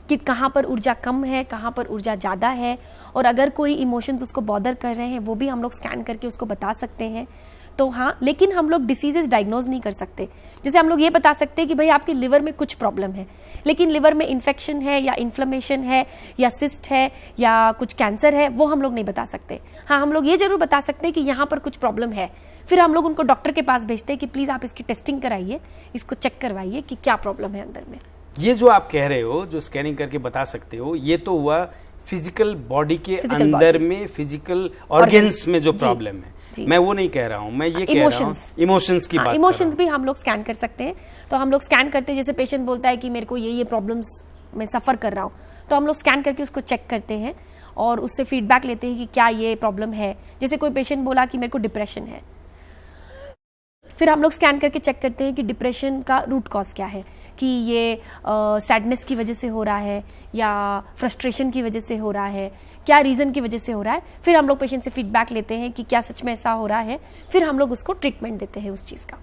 कि कहाँ पर ऊर्जा कम है, कहाँ पर ऊर्जा ज़्यादा है, और अगर कोई इमोशंस उसको बॉदर कर रहे हैं वो भी हम लोग स्कैन करके उसको बता सकते हैं। तो हाँ, लेकिन हम लोग डिसीजेस डायग्नोज नहीं कर सकते। जैसे हम लोग ये बता सकते हैं कि भाई आपके लिवर में कुछ प्रॉब्लम है, लेकिन लिवर में इन्फेक्शन है या इन्फ्लेमेशन है या सिस्ट है या कुछ कैंसर है, वो हम लोग नहीं बता सकते। हाँ, हम लोग ये जरूर बता सकते हैं कि यहाँ पर कुछ प्रॉब्लम है। फिर हम लोग उनको डॉक्टर के पास भेजते हैं कि प्लीज़ आप इसकी टेस्टिंग कराइए, इसको चेक करवाइए कि क्या प्रॉब्लम है अंदर में। ये जो आप कह रहे हो, जो स्कैनिंग करके बता सकते हो, ये तो हुआ फिजिकल बॉडी के अंदर में, फिजिकल ऑर्गन्स में जो प्रॉब्लम है। मैं वो नहीं कह रहा हूँ, मैं ये कह रहा हूँ इमोशंस की बात। इमोशंस भी हम लोग स्कैन कर सकते हैं। तो हम लोग स्कैन करते हैं, जैसे पेशेंट बोलता है कि मेरे को ये प्रॉब्लम्स में सफर कर रहा हूँ, तो हम लोग स्कैन करके उसको चेक करते हैं और उससे फीडबैक लेते हैं कि क्या ये प्रॉब्लम है। जैसे कोई पेशेंट बोला कि मेरे को डिप्रेशन है, फिर हम लोग स्कैन करके चेक करते हैं कि डिप्रेशन का रूट कॉज क्या है, कि ये सैडनेस की वजह से हो रहा है या फ्रस्ट्रेशन की वजह से हो रहा है, क्या रीज़न की वजह से हो रहा है। फिर हम लोग पेशेंट से फीडबैक लेते हैं कि क्या सच में ऐसा हो रहा है, फिर हम लोग उसको ट्रीटमेंट देते हैं उस चीज़ का।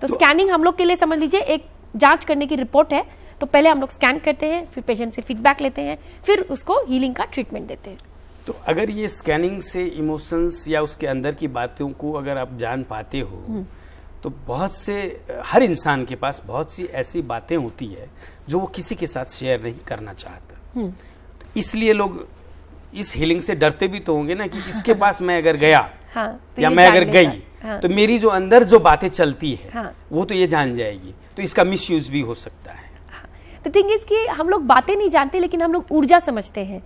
तो स्कैनिंग हम लोग के लिए समझ लीजिए एक जांच करने की रिपोर्ट है। तो पहले हम लोग स्कैन करते हैं, फिर पेशेंट से फीडबैक लेते हैं, फिर उसको हीलिंग का ट्रीटमेंट देते हैं। तो अगर ये स्कैनिंग से इमोशंस या उसके अंदर की बातों को अगर आप जान पाते हो, तो बहुत से, हर इंसान के पास बहुत सी ऐसी बातें होती है जो वो किसी के साथ शेयर नहीं करना चाहता। तो इसलिए लोग इस हीलिंग से डरते भी तो होंगे ना कि इसके पास मैं अगर गया तो या मैं अगर गई तो मेरी जो अंदर जो बातें चलती है वो तो ये जान जाएगी, तो इसका मिसयूज भी हो सकता है। तो थिंग इज कि हम लोग बातें नहीं जानते लेकिन हम लोग ऊर्जा समझते हैं।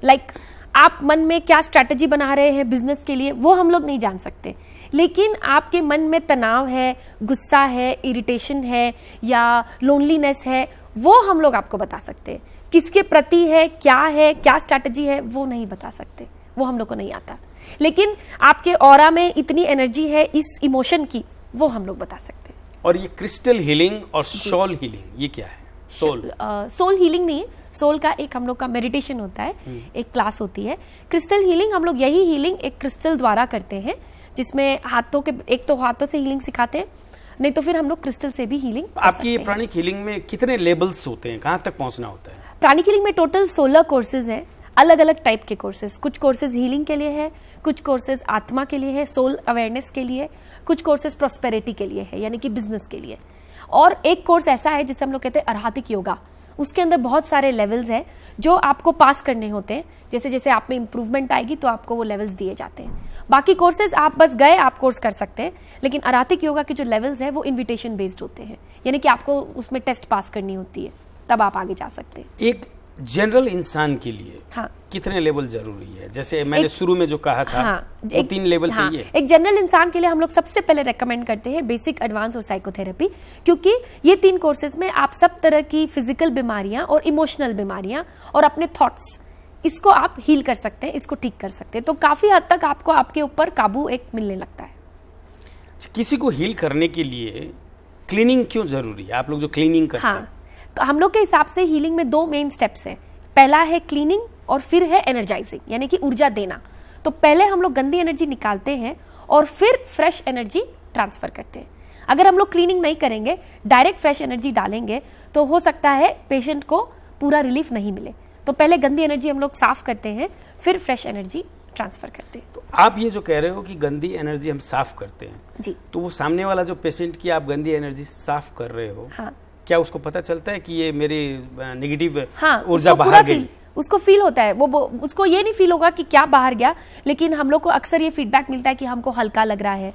लाइक आप मन में क्या स्ट्रैटेजी बना रहे हैं बिजनेस के लिए, वो हम लोग नहीं जान सकते, लेकिन आपके मन में तनाव है, गुस्सा है, इरिटेशन है या लोनलीनेस है, वो हम लोग आपको बता सकते हैं। किसके प्रति है, क्या स्ट्रैटेजी है, वो नहीं बता सकते, वो हम लोग को नहीं आता। लेकिन आपके ऑरा में इतनी एनर्जी है इस इमोशन की, वो हम लोग बता सकते हैं। और ये क्रिस्टल हीलिंग और सोल हीलिंग, ये क्या है? सोल हीलिंग नहीं है, सोल का एक हम लोग का मेडिटेशन होता है, एक क्लास होती है। क्रिस्टल हीलिंग हम लोग यही हीलिंग एक क्रिस्टल द्वारा करते हैं, जिसमें हाथों के, एक तो हाथों से हीलिंग सिखाते हैं, नहीं तो फिर हम लोग क्रिस्टल से भी हीलिंग। आपकी प्राणिक हीलिंग में कितने लेवल्स होते हैं, कहाँ तक पहुंचना होता है? प्राणिक हीलिंग में टोटल 16 कोर्सेज हैं, अलग अलग टाइप के कोर्सेज। कुछ कोर्सेज हीलिंग के लिए है, कुछ कोर्सेज आत्मा के लिए है, सोल अवेयरनेस के लिए, कुछ कोर्सेज प्रॉस्पेरिटी के लिए है, यानी कि बिजनेस के लिए। और एक कोर्स ऐसा है जिसे हम लोग कहते हैं अर्हातिक योगा। उसके अंदर बहुत सारे लेवल्स हैं जो आपको पास करने होते हैं। जैसे जैसे आप में इंप्रूवमेंट आएगी तो आपको वो लेवल्स दिए जाते हैं। बाकी कोर्सेज आप बस गए, आप कोर्स कर सकते हैं, लेकिन अर्हातिक योगा के जो लेवल्स हैं वो इन्विटेशन बेस्ड होते हैं, यानी कि आपको उसमें टेस्ट पास करनी होती है, तब आप आगे जा सकते हैं। एक जनरल इंसान के लिए कितने लेवल जरूरी है? जैसे मैंने शुरू में जो कहा था, वो 3 लेवल चाहिए। एक जनरल इंसान के लिए हम लोग सबसे पहले रेकमेंड करते हैं बेसिक, एडवांस और साइकोथेरेपी, क्योंकि ये 3 कोर्सेज में आप सब तरह की फिजिकल बीमारियां और इमोशनल बीमारियां और अपने थॉट्स, इसको आप हील कर सकते हैं, इसको ठीक कर सकते हैं। तो काफी हद तक आपको आपके ऊपर काबू एक मिलने लगता है। किसी को हील करने के लिए क्लीनिंग क्यों जरूरी है? आप लोग जो क्लीनिंग करते हैं, हम लोग के हिसाब से हीलिंग में 2 मेन स्टेप्स हैं। पहला है क्लीनिंग और फिर है एनर्जाइजिंग, यानी कि ऊर्जा देना। तो पहले हम लोग गंदी एनर्जी निकालते हैं और फिर फ्रेश एनर्जी ट्रांसफर करते हैं। अगर हम लोग क्लीनिंग नहीं करेंगे, डायरेक्ट फ्रेश एनर्जी डालेंगे, तो हो सकता है पेशेंट को पूरा रिलीफ नहीं मिले। तो पहले गंदी एनर्जी हम लोग साफ करते हैं, फिर फ्रेश एनर्जी ट्रांसफर करते हैं। तो आप ये जो कह रहे हो कि गंदी एनर्जी हम साफ करते हैं जी, तो वो सामने वाला जो पेशेंट की आप गंदी एनर्जी साफ कर रहे हो, हाँ, क्या उसको पता चलता है कि ये मेरी नेगेटिव हाँ, ऊर्जा बाहर गई? उसको फील होता है, वो उसको ये नहीं फील होगा कि क्या बाहर गया, लेकिन हम लोग को अक्सर ये फीडबैक मिलता है कि हमको हल्का लग रहा है,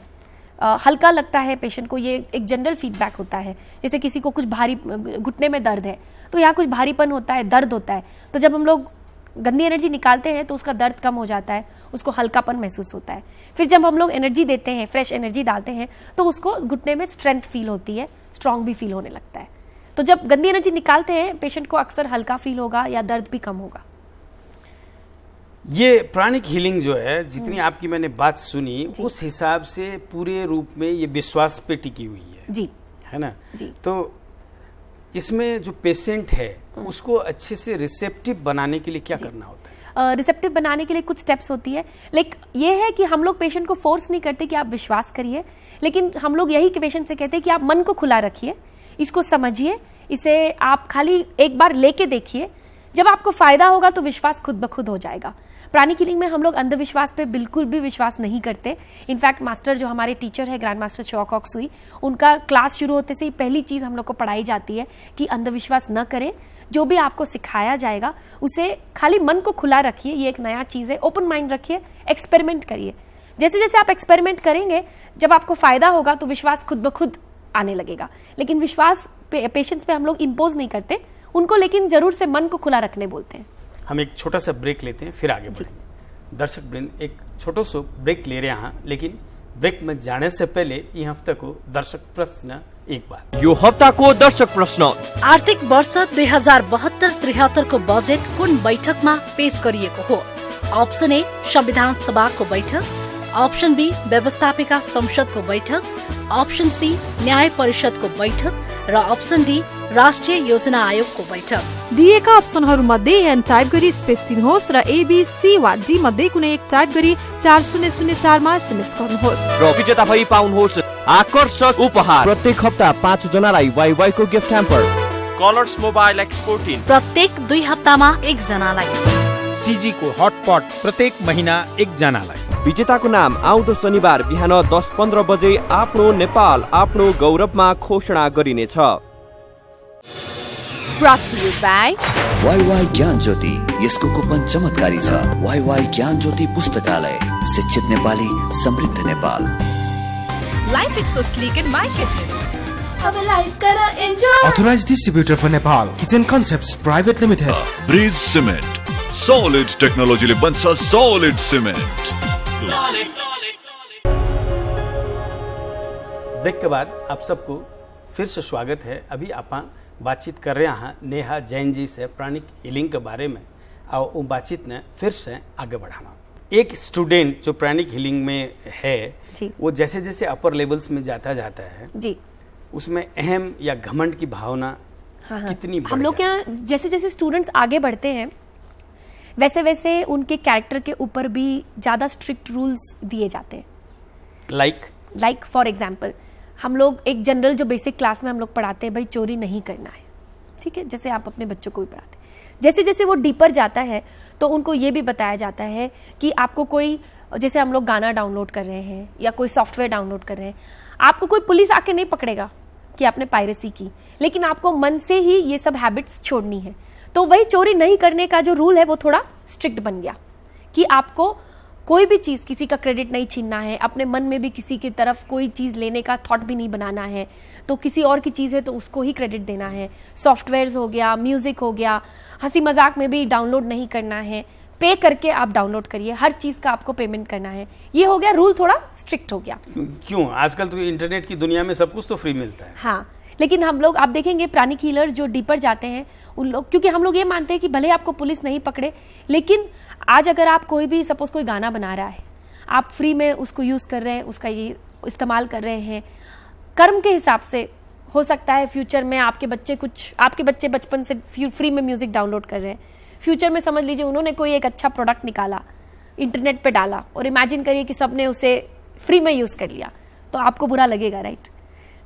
हल्का लगता है पेशेंट को। ये एक जनरल फीडबैक होता है। जैसे किसी को कुछ भारी, घुटने में दर्द है तो यहाँ कुछ भारीपन होता है, दर्द होता है, तो जब हम लोग गंदी एनर्जी निकालते हैं तो उसका दर्द कम हो जाता है, उसको हल्कापन महसूस होता है। फिर जब हम लोग एनर्जी देते हैं, फ्रेश एनर्जी डालते हैं, तो उसको घुटने में स्ट्रेंथ फील होती है, स्ट्रांग भी फील होने लगता है। तो जब गंदी एनर्जी निकालते हैं पेशेंट को अक्सर हल्का फील होगा या दर्द भी कम होगा। ये प्राणिक हीलिंग जो है, जितनी आपकी मैंने बात सुनी, उस हिसाब से पूरे रूप में ये विश्वास पे टिकी हुई है जी, है ना जी। तो इसमें जो पेशेंट है उसको अच्छे से रिसेप्टिव बनाने के लिए क्या करना होता है? रिसेप्टिव बनाने के लिए कुछ स्टेप्स होती है। ये है कि हम लोग पेशेंट को फोर्स नहीं करते कि आप विश्वास करिए, लेकिन हम लोग यही पेशेंट से कहते हैं कि आप मन को खुला रखिए, इसको समझिए, इसे आप खाली एक बार लेके देखिए, जब आपको फायदा होगा तो विश्वास खुद ब खुद हो जाएगा। प्राणिक हीलिंग में हम लोग अंधविश्वास पे बिल्कुल भी विश्वास नहीं करते। इनफैक्ट मास्टर जो हमारे टीचर है, ग्रैंड मास्टर चौकॉक सुई, उनका क्लास शुरू होते से ही पहली चीज हम लोग को पढ़ाई जाती है कि अंधविश्वास न करें, जो भी आपको सिखाया जाएगा उसे खाली मन को खुला रखिए, ये एक नया चीज है, ओपन माइंड रखिए, एक्सपेरिमेंट करिए। जैसे जैसे आप एक्सपेरिमेंट करेंगे, जब आपको फायदा होगा तो विश्वास खुद ब खुद आने लगेगा। लेकिन विश्वास पेशेंट्स पे हम लोग इम्पोज नहीं करते उनको, लेकिन जरूर से मन को खुला रखने बोलते हैं। हम एक छोटा सा ब्रेक लेते हैं, फिर आगे बढ़ेंगे। दर्शक वृंद, एक छोटो सो ब्रेक ले रहे हैं, लेकिन ब्रेक में जाने से पहले ये हफ्ता को दर्शक प्रश्न एक बार। यो हप्ता को दर्शक प्रश्न, आर्थिक वर्ष 2072-73 को बजेट कुन बैठकमा पेश गरिएको हो? अप्सन ए संविधान सभाको बैठक, अप्सन बी व्यवस्थापिका संसदको बैठक, अप्सन सी न्याय परिषदको बैठक र अप्सन डी राष्ट्रिय योजना आयोगको बैठक। दिएका अप्सनहरूमध्ये एन टाइप गरी स्पेस दिनुहोस् र एबीसी वा डी मध्ये कुनै एक टाइप गरी 4004 मा एसएमएस गर्नुहोस् र विजेता भई पाउनुहोस् आकर्षक उपहार। प्रत्येक हप्ता 5 जनालाई वाइवाई को गिफ्ट ह्याम्पर, कलर्स मोबाइल एक्स14 प्रत्येक 2 हप्तामा 1 जनालाई, सीजी को हटपट प्रत्येक महीना 1 जनालाई। विजेताको नाम आउँदो शनिबार बिहान 10:15 बजे आफ्नो नेपाल आफ्नो गौरवमा घोषणा गरिनेछ। Brought to you by WaiWai ज्ञान ज्योति, यसको कुपन चमत्कारी छ। वाईवाई ज्ञान ज्योति पुस्तकालय, शिक्षित नेपाली, समृद्ध Nepal. Life is so sleek in my kitchen. अब लाइफ करा enjoy. Authorized distributor for Nepal, Kitchen Concepts Private Limited. Bridge cement, solid technology ले बन्छ सॉलिड सीमेंट। ब्रेक के बाद आप सबको फिर से स्वागत है। अभी आप बातचीत कर रहे हैं नेहा जैन जी से प्राणिक हीलिंग के बारे में, और वो बातचीत ने फिर से आगे बढ़ाना। एक स्टूडेंट जो प्राणिक हीलिंग में है जी, वो जैसे जैसे अपर लेवल्स में जाता है जी, उसमें अहम या घमंड की भावना कितनी बढ़ हम लोग यहाँ जैसे जैसे स्टूडेंट्स आगे बढ़ते हैं वैसे वैसे उनके कैरेक्टर के ऊपर भी ज्यादा स्ट्रिक्ट रूल्स दिए जाते हैं। लाइक फॉर एग्जाम्पल, हम लोग एक जनरल जो बेसिक क्लास में हम लोग पढ़ाते हैं, भाई चोरी नहीं करना है, ठीक है, जैसे आप अपने बच्चों को भी पढ़ाते हैं। जैसे जैसे वो डीपर जाता है तो उनको ये भी बताया जाता है कि आपको कोई, जैसे हम लोग गाना डाउनलोड कर रहे हैं या कोई सॉफ्टवेयर डाउनलोड कर रहे हैं, आपको कोई पुलिस आके नहीं पकड़ेगा कि आपने पायरेसी की, लेकिन आपको मन से ही ये सब हैबिट्स छोड़नी है। तो वही चोरी नहीं करने का जो रूल है वो थोड़ा स्ट्रिक्ट बन गया कि आपको कोई भी चीज, किसी का क्रेडिट नहीं छीनना है, अपने मन में भी किसी की तरफ कोई चीज लेने का थॉट भी नहीं बनाना है, तो किसी और की चीज है तो उसको ही क्रेडिट देना है। सॉफ्टवेयर्स हो गया, म्यूजिक हो गया, हंसी मजाक में भी डाउनलोड नहीं करना है, पे करके आप डाउनलोड करिए, हर चीज का आपको पेमेंट करना है। ये हो गया रूल, थोड़ा स्ट्रिक्ट हो गया। क्यों? आजकल तो इंटरनेट की दुनिया में सब कुछ तो फ्री मिलता है। हाँ, लेकिन हम लोग, आप देखेंगे प्राणिक हीलर जो डीपर जाते हैं उन लोग, क्योंकि हम लोग ये मानते हैं कि भले आपको पुलिस नहीं पकड़े, लेकिन आज अगर आप कोई भी, सपोज कोई गाना बना रहा है, आप फ्री में उसको यूज कर रहे हैं, उसका ये इस्तेमाल कर रहे हैं, कर्म के हिसाब से हो सकता है फ्यूचर में आपके बच्चे बचपन से फ्री में म्यूजिक डाउनलोड कर रहे हैं, फ्यूचर में समझ लीजिए उन्होंने कोई एक अच्छा प्रोडक्ट निकाला, इंटरनेट पे डाला, और इमेजिन करिए कि सबने उसे फ्री में यूज कर लिया, तो आपको बुरा लगेगा, राइट?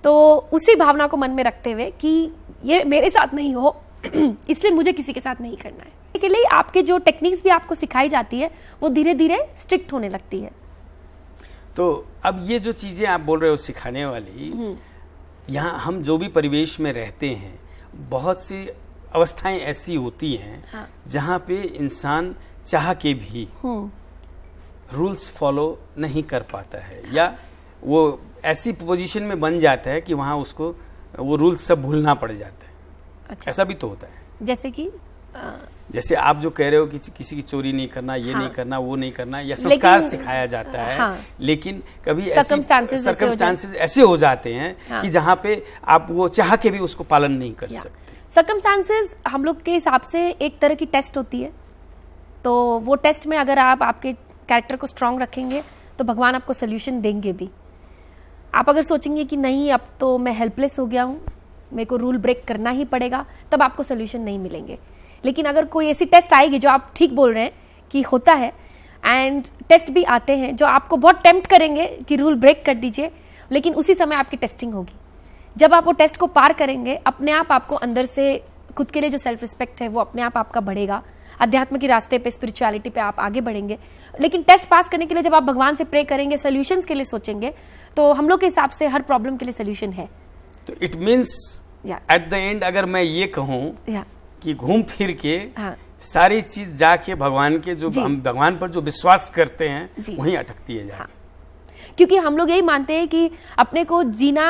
तो उसी भावना को मन में रखते हुए कि ये मेरे साथ नहीं हो इसलिए मुझे किसी के साथ नहीं करना है। इसके लिए आपके जो टेक्निक्स भी आपको सिखाई जाती है वो धीरे धीरे स्ट्रिक्ट होने लगती है। तो अब ये जो चीजें आप बोल रहे हो सिखाने वाली, यहाँ हम जो भी परिवेश में रहते हैं बहुत सी अवस्थाएं ऐसी होती हैं हाँ। जहाँ पे इंसान चाह के भी रूल्स फॉलो नहीं कर पाता है, या वो ऐसी पोजीशन में बन जाता है कि वहाँ उसको वो रूल्स सब भूलना पड़ जाता है। अच्छा। ऐसा भी तो होता है। जैसे कि जैसे आप जो कह रहे हो कि किसी की चोरी नहीं करना, ये नहीं करना, वो नहीं करना, या संस्कार सिखाया जाता है। हाँ। लेकिन कभी सर्कमस्टांसेस ऐसे हो जाते हैं कि जहाँ पे आप वो चाह के भी उसको पालन नहीं कर सकते। सर्कमस्टांसेस हम लोग के हिसाब से एक तरह की टेस्ट होती है, तो वो टेस्ट में अगर आप आपके कैरेक्टर को स्ट्रांग रखेंगे तो भगवान आपको सोल्यूशन देंगे भी। आप अगर सोचेंगे कि नहीं अब तो मैं हेल्पलेस हो गया हूँ, मेरे को रूल ब्रेक करना ही पड़ेगा, तब आपको सोल्यूशन नहीं मिलेंगे। लेकिन अगर कोई ऐसी टेस्ट आएगी, जो आप ठीक बोल रहे हैं कि होता है, एंड टेस्ट भी आते हैं जो आपको बहुत टेम्प्ट करेंगे कि रूल ब्रेक कर दीजिए, लेकिन उसी समय आपकी टेस्टिंग होगी। जब आप वो टेस्ट को पार करेंगे, अपने आप आपको अंदर से खुद के लिए जो सेल्फ रिस्पेक्ट है वो अपने आप आपका बढ़ेगा, अध्यात्म के रास्ते पे, स्पिरिचुअलिटी पे आप आगे बढ़ेंगे। लेकिन टेस्ट पास करने के लिए जब आप भगवान से प्रे करेंगे, सोल्यूशंस के लिए सोचेंगे, तो हम लोग के हिसाब से हर प्रॉब्लम के लिए सोल्यूशन है। तो it means at the end अगर मैं ये कहूँ कि घूम फिर के सारी चीज जाके भगवान के जो हम भगवान पर जो विश्वास करते हैं वहीं अटकती है जाके। क्योंकि हम लोग यही मानते हैं कि अपने को जीना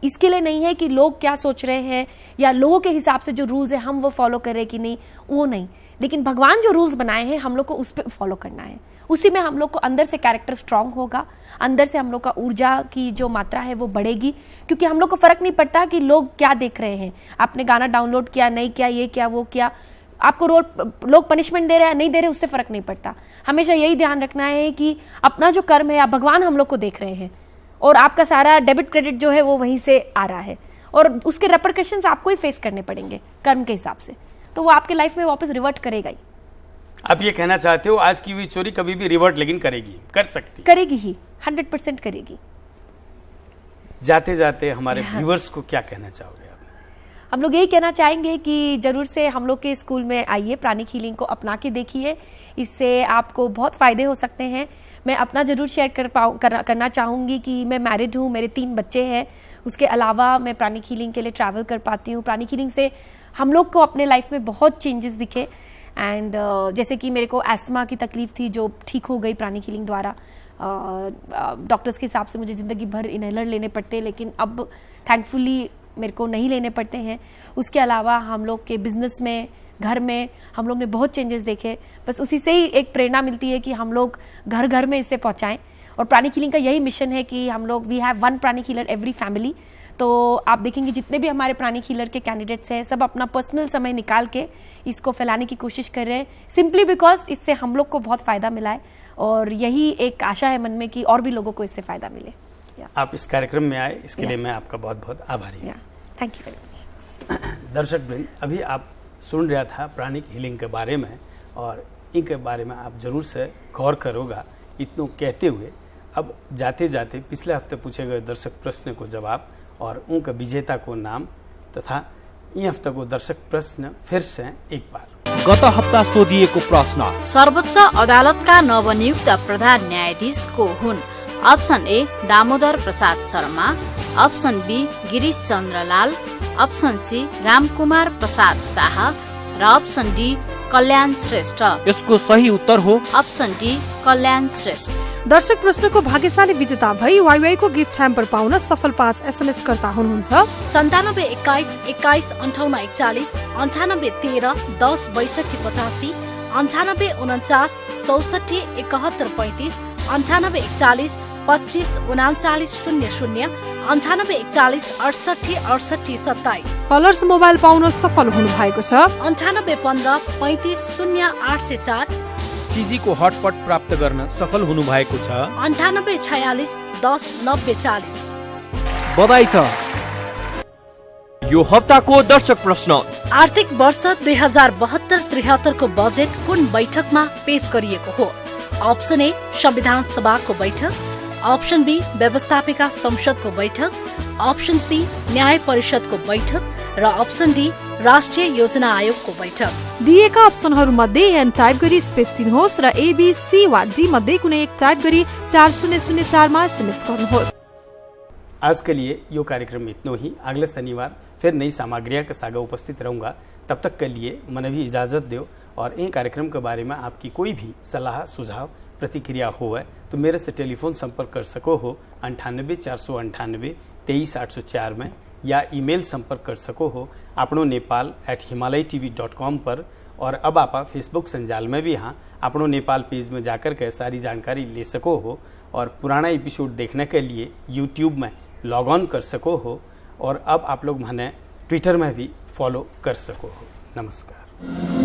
इसके लिए नहीं है कि लोग क्या सोच रहे हैं या लोगों के हिसाब से जो रूल्स है हम वो फॉलो करें कि नहीं, वो नहीं, लेकिन भगवान जो रूल्स बनाए हैं हम लोग को उस पर फॉलो करना है। उसी में हम लोग को अंदर से कैरेक्टर स्ट्रांग होगा, अंदर से हम लोग का ऊर्जा की जो मात्रा है वो बढ़ेगी। क्योंकि हम लोग को फर्क नहीं पड़ता कि लोग क्या देख रहे हैं, आपने गाना डाउनलोड किया नहीं किया, ये क्या वो क्या, आपको लोग पनिशमेंट दे रहे हैं नहीं दे रहे, उससे फर्क नहीं पड़ता। हमेशा यही ध्यान रखना है कि अपना जो कर्म है, आप भगवान हम लोग को देख रहे हैं और आपका सारा डेबिट क्रेडिट जो है वो वहीं से आ रहा है, और उसके रेपरकशंस आपको ही फेस करने पड़ेंगे कर्म के हिसाब से, तो वो आपके लाइफ में वापस रिवर्ट करेगा ही। आप ये कहना चाहते हो आज की हुई चोरी कभी भी रिवर्ट लेकिन करेगी, कर सकती, करेगी ही, 100% करेगी। जाते जाते हमारे व्यूअर्स को क्या कहना चाहोगे आप? हम लोग यही कहना चाहेंगे कि जरूर से हम लोग के स्कूल में आइए, प्राणिक हीलिंग को अपना के देखिए, इससे आपको बहुत फायदे हो सकते हैं। मैं अपना जरूर शेयर करना चाहूँगी कि मैं मैरिड हूँ, मेरे 3 बच्चे हैं, उसके अलावा मैं प्राणिक हीलिंग के लिए ट्रैवल कर पाती हूँ। प्राणिक हीलिंग से हम लोग को अपने लाइफ में बहुत चेंजेस दिखे, एंड जैसे कि मेरे को एस्थमा की तकलीफ थी जो ठीक हो गई प्राणिक हीलिंग द्वारा। डॉक्टर्स के हिसाब से मुझे ज़िंदगी भर इनहेलर लेने पड़ते, लेकिन अब थैंकफुली मेरे को नहीं लेने पड़ते हैं। उसके अलावा हम लोग के बिजनेस में, घर में हम लोग ने बहुत चेंजेस देखे। बस उसी से ही एक प्रेरणा मिलती है कि हम लोग घर घर में इसे पहुंचाएं, और प्राणिक हीलिंग का यही मिशन है कि हम लोग we have 1 pranic healer every family. तो आप देखेंगे जितने भी हमारे प्राणिक हीलर के कैंडिडेट्स हैं, सब अपना पर्सनल समय निकाल के इसको फैलाने की कोशिश कर रहे हैं, सिंपली बिकॉज इससे हम लोग को बहुत फायदा मिला है, और यही एक आशा है मन में कि और भी लोगों को इससे फायदा मिले। आप इस कार्यक्रम में आए, इसके लिए मैं आपका बहुत बहुत आभारी हूँ। Thank you very much. दर्शक वृंद, अभी आप सुन रहा था प्राणिक हीलिंग के बारे में, और इनके बारे में आप जरूर से गौर करोगा। इतनों कहते हुए अब जाते जाते पिछले हफ्ते पूछे गए दर्शक प्रश्न को जवाब और उनका विजेता को नाम तथा यी हफ्ताको दर्शक प्रश्न फिर से एक बार। गत हप्ता सोधिएको प्रश्न, सर्वोच्च अदालतका नवनियुक्त प्रधान न्यायाधीश को हुन्? Option A Damodar Prasad Sharma, option B Girish Chandra Lal, option C Ramkumar Prasad Shah र अप्सन डी कल्याण श्रेष्ठ। यसको सही उत्तर हो अप्सन डी कल्याण श्रेष्ठ। दर्शक प्रश्नको भाग्यशाली विजेता भई वाइवाई को गिफ्ट ह्याम्पर पाउन सफल 5 SMS कर्ता हुनुहुन्छ 97 21 21 58 41 98 13 10 62 85 98 49 64 71 35 98 41 25 39 00 98 41 68 68 27। कलर्स मोबाइल पाउन सफल हुनु भएको छ 98 15 35 0 804। सीजी को हटपट प्राप्त गर्न सफल हुनु भएको छ 98 46 10 90 40। बधाई छ। यो हप्ताको दर्शक प्रश्न, आर्थिक वर्ष 2072-73 को बजेट कुन बैठकमा पेश गरिएको हो? अप्सन ए संविधान सभाको बैठक, अप्सन बी व्यवस्थापिका संसदको बैठक, अप्सन सी न्याय परिषदको बैठक र अप्सन डी राष्ट्रिय योजना आयोगको बैठक। दिएका अप्सनहरूमध्ये एन टाइप गरी स्पेस दिनुहोस् र एबीसी वा डी मध्ये कुनै एक टाइप गरी 4004 मा एसएमएस गर्नुहोस्। आज के लिए यो कार्यक्रम इतना ही। अगले शनिवार फिर नई सामग्रियां के साथ उपस्थित रहूंगा। तब तक के लिए मन भी इजाज़त दो। और इन कार्यक्रम के बारे में आपकी कोई भी सलाह सुझाव प्रतिक्रिया हो है तो मेरे से टेलीफोन संपर्क कर सको हो 98 498 23 804 में, या ईमेल संपर्क कर सको हो आपनो नेपाल@himalayatv.com पर। और अब आप फेसबुक संजाल में भी हाँ आपनो नेपाल पेज में जाकर के सारी जानकारी ले सको हो। और पुराना एपिसोड देखने के लिए यूट्यूब में लॉग ऑन कर सको हो। और अब आप लोग मैंने ट्विटर में भी फॉलो कर सको हो। नमस्कार।